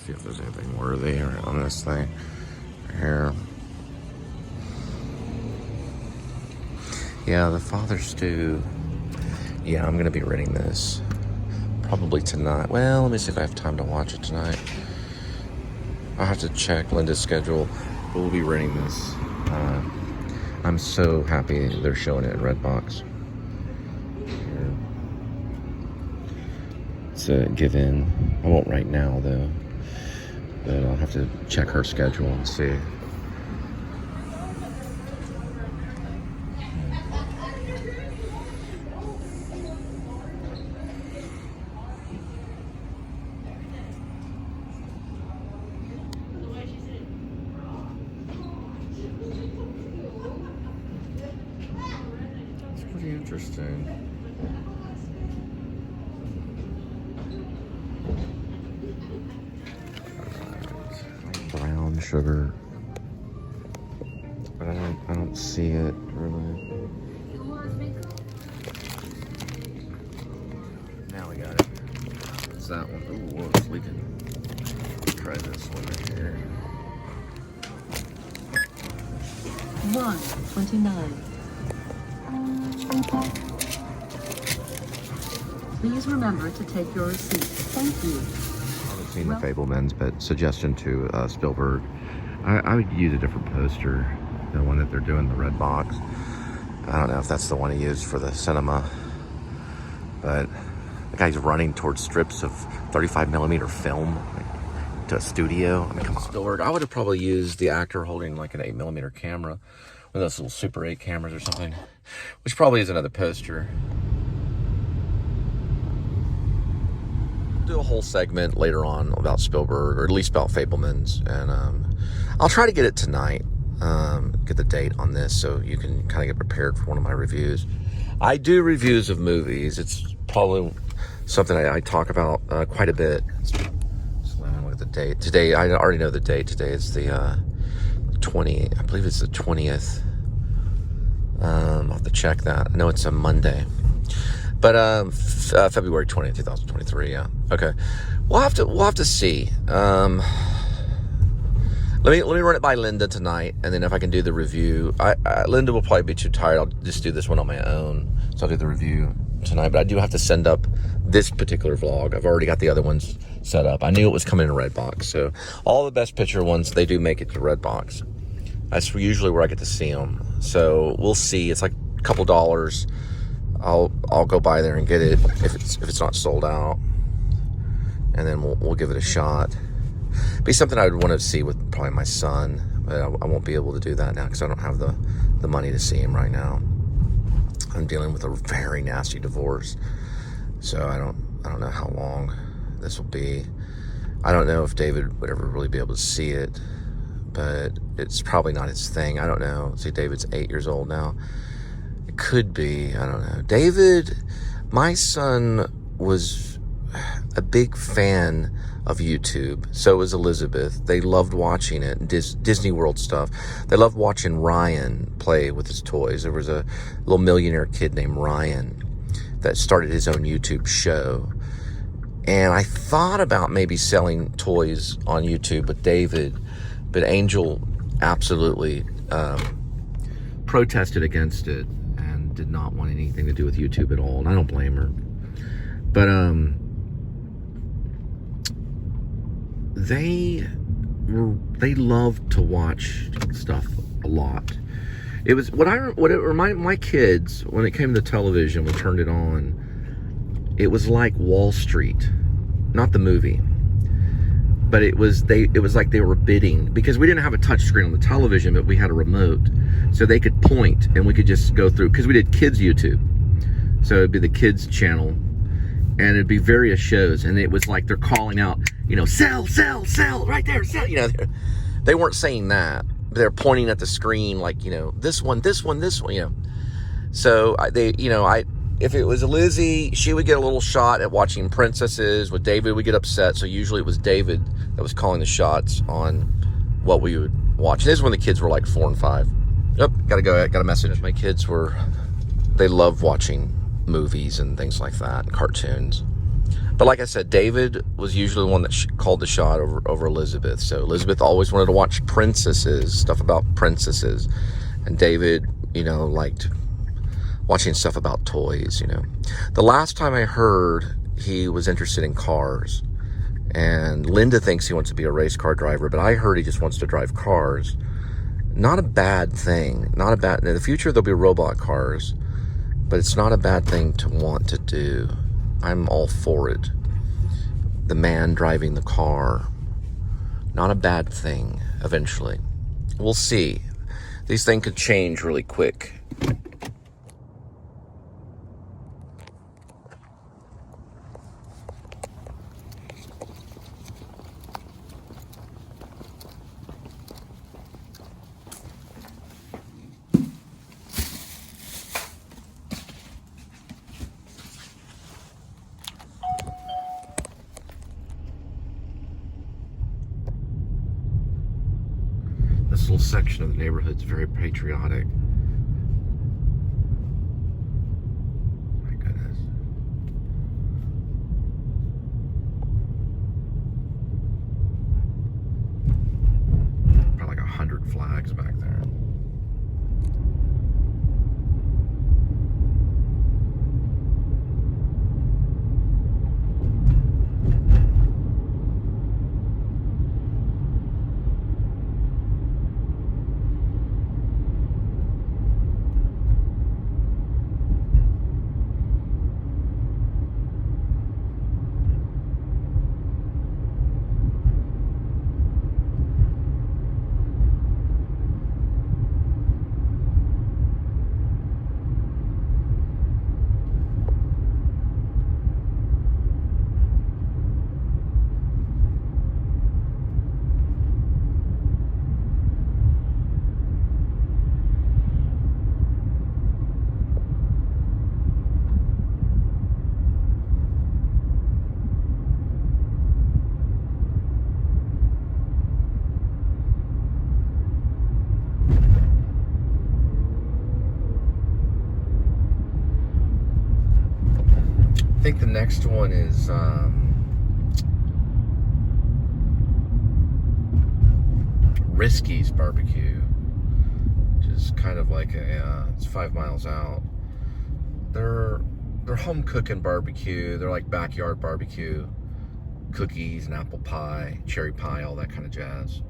see if there's anything worthy on this thing here. Yeah, the Father Stew. Yeah, I'm gonna be renting this probably tonight. Well, let me see if I have time to watch it tonight. I'll have to check Linda's schedule, but we'll be renting this. I'm so happy they're showing it in Redbox. Here. It's a give in. I won't right now though, but I'll have to check her schedule and see. Interesting. Right. Brown sugar. But I don't see it really. Now we got it. It's that one. Ooh, whoa, it's leaking. Let's try this one right here. 129. Please remember to take your receipt. Thank you. I haven't seen the Fablemans, but suggestion to Spielberg. I would use a different poster, the one that they're doing, the red box. I don't know if that's the one he used for the cinema, but the guy's running towards strips of 35mm film to a studio. I mean, come on. Spielberg, I would have probably used the actor holding like an 8mm camera, one of those little Super 8 cameras or something, which probably is another poster. Do a whole segment later on about Spielberg, or at least about Fablemans, and I'll try to get it tonight, get the date on this so you can kind of get prepared for one of my reviews. I do reviews of movies. It's probably something I talk about quite a bit. So let me look at the date. Today, I already know the date. Today is the 20, I believe it's the 20th. I'll have to check that. I know it's a Monday. But February 20th, 2023, yeah. Okay. We'll have to see. Let me run it by Linda tonight, and then if I can do the review, Linda will probably be too tired. I'll just do this one on my own. So I'll do the review tonight. But I do have to send up this particular vlog. I've already got the other ones set up. I knew it was coming in Redbox. So all the Best Picture ones, they do make it to Redbox. That's usually where I get to see them. So we'll see. It's like a couple dollars. I'll go by there and get it if it's not sold out, and then we'll give it a shot. Be something I would want to see with probably my son, but I won't be able to do that now because I don't have the money to see him right now. I'm dealing with a very nasty divorce, so I don't know how long this will be. I don't know if David would ever really be able to see it, but it's probably not his thing. I don't know. See, David's 8 years old now. Could be, I don't know. David, my son was a big fan of YouTube. So was Elizabeth. They loved watching it, Disney World stuff. They loved watching Ryan play with his toys. There was a little millionaire kid named Ryan that started his own YouTube show. And I thought about maybe selling toys on YouTube with David, but Angel absolutely protested against it. Did not want anything to do with YouTube at all, and I don't blame her. But they loved to watch stuff a lot. It was what it reminded my kids when it came to television. We turned it on. It was like Wall Street, not the movie, but it was like they were bidding, because we didn't have a touch screen on the television, but we had a remote. So they could point and we could just go through, because we did kids YouTube. So it'd be the kids channel and it'd be various shows. And it was like they're calling out, sell, right there, sell. They weren't saying that. They're pointing at the screen like, this one. So if it was Lizzie, she would get a little shot at watching princesses. With David, we get upset. So usually it was David that was calling the shots on what we would watch. And this is when the kids were like 4 and 5. Yep, gotta go. Got a message. My kids they love watching movies and things like that, and cartoons. But like I said, David was usually the one that called the shot over Elizabeth. So Elizabeth always wanted to watch princesses, stuff about princesses. And David, you know, liked watching stuff about toys, you know. The last time I heard, he was interested in cars. And Linda thinks he wants to be a race car driver, but I heard he just wants to drive cars. Not a bad thing. Not a bad... In the future, there'll be robot cars. But it's not a bad thing to want to do. I'm all for it. The man driving the car. Not a bad thing, eventually. We'll see. These things could change really quick. This little section of the neighborhood is very patriotic. My goodness. Probably like 100 flags back there. I think the next one is Riskey's barbecue, which is kind of like a it's 5 miles out. They're home cooking barbecue. They're like backyard barbecue, cookies and apple pie, cherry pie, all that kind of jazz.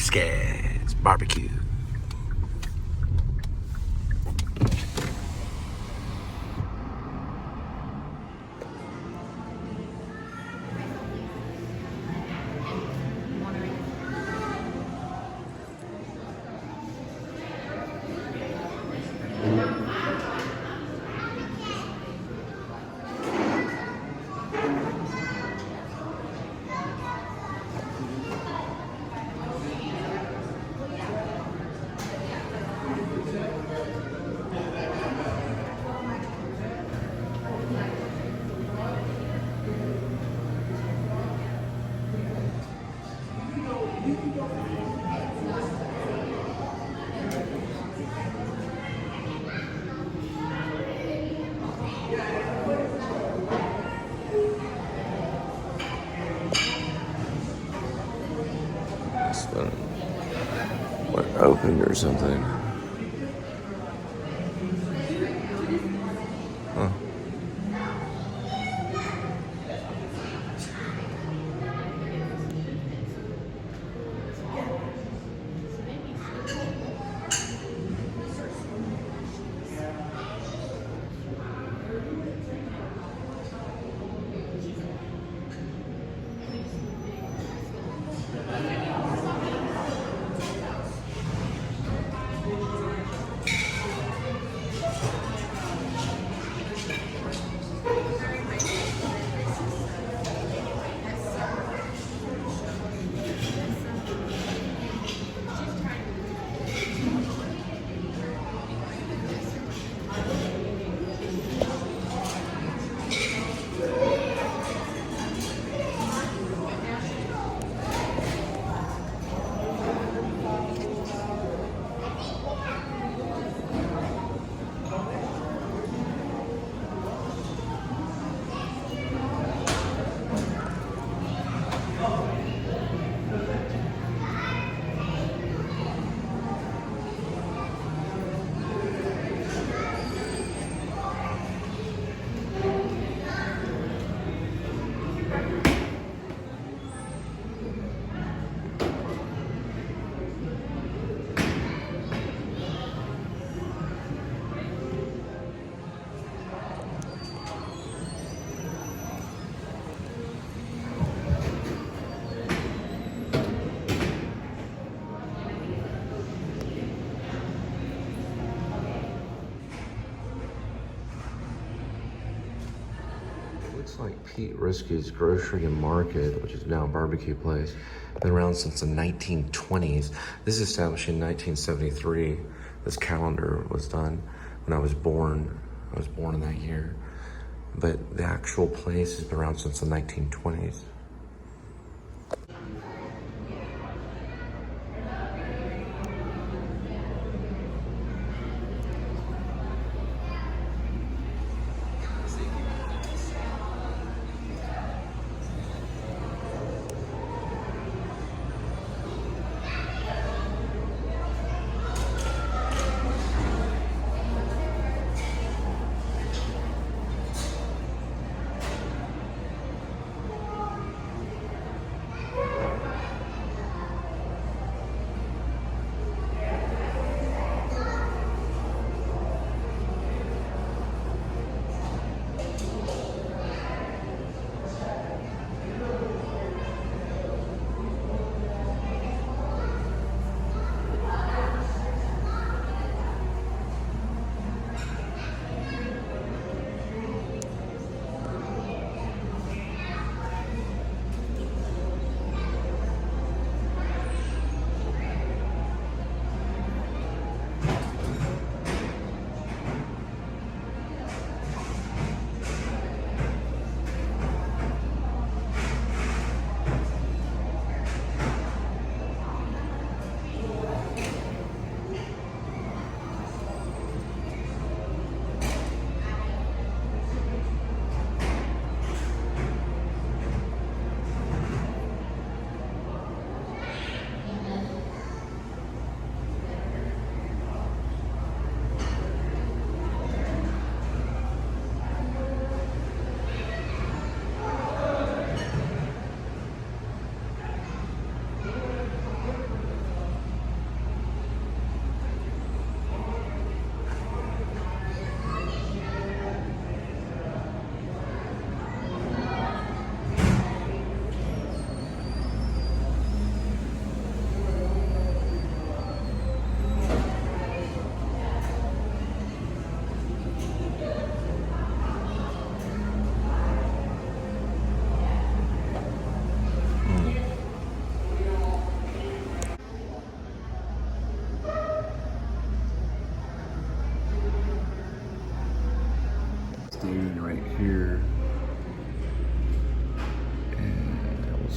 Riskey's barbecue. What opened or something? Huh. Looks like Pete Riskey's Grocery and Market, which is now a barbecue place, been around since the 1920s. This is established in 1973. This calendar was done when I was born. I was born in that year. But the actual place has been around since the 1920s.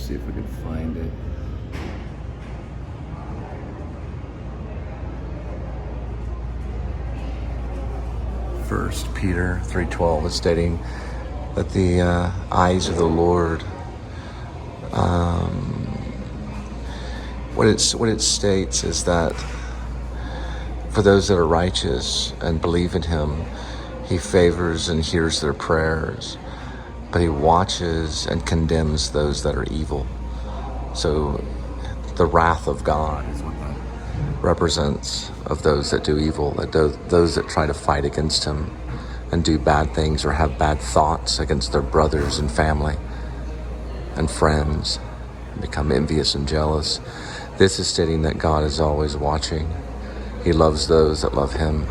see if we can find it. First Peter 3:12 is stating that the eyes of the Lord, what it states is that for those that are righteous and believe in him, he favors and hears their prayers, but he watches and condemns those that are evil. So the wrath of God is what that represents, of those that do evil, that those that try to fight against him and do bad things or have bad thoughts against their brothers and family and friends, and become envious and jealous. This is stating that God is always watching. He loves those that love him,